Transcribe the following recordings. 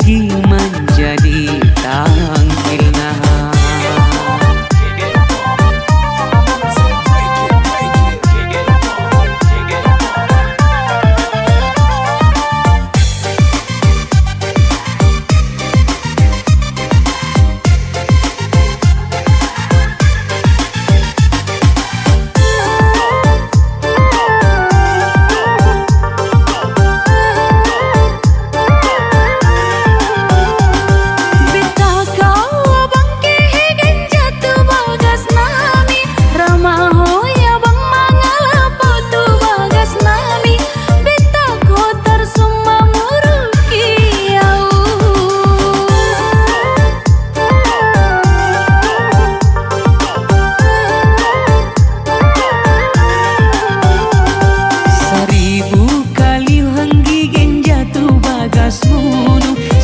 Anggi menjadi tangkilna.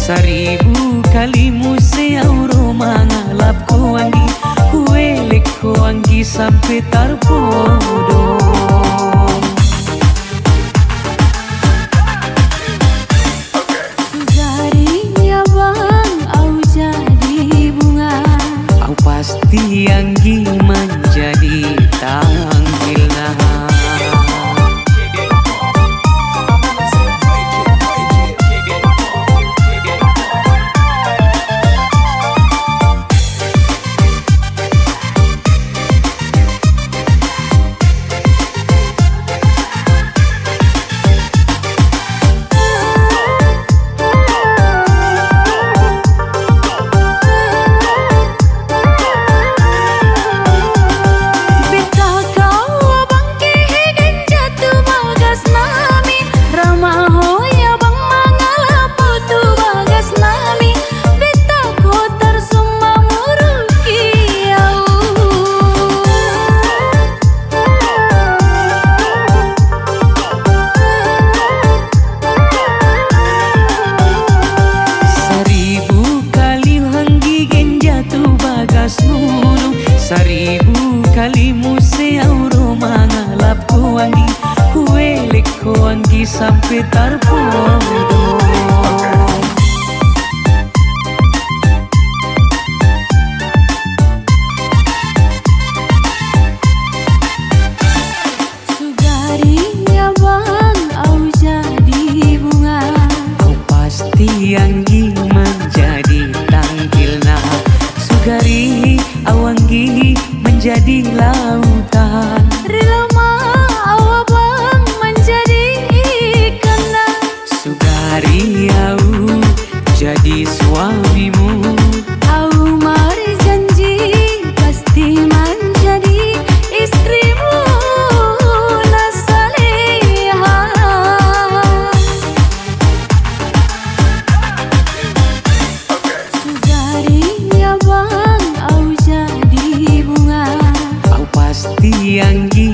Seribu kali museau mangalap ko anggi, huelek ko anggi sampai terpodong. Sugarinya bang, au jadi bunga. Au pasti anggi menjadi tangkilna. Seribu kali museau mangalap ko anggi, huelek ko anggi sampai terpodong. Sugarinya bang, au jadi bunga. Au pasti anggi menjadi tangkilna. Sugari awanggi menjadi lautan, Rilama awabang menjadi ikanna. Sugari au jadi suamimu. Au mari janji pasti menjadi istrimu nasaleha. Sugarinya bang, au jadi bunga. Au pasti anggi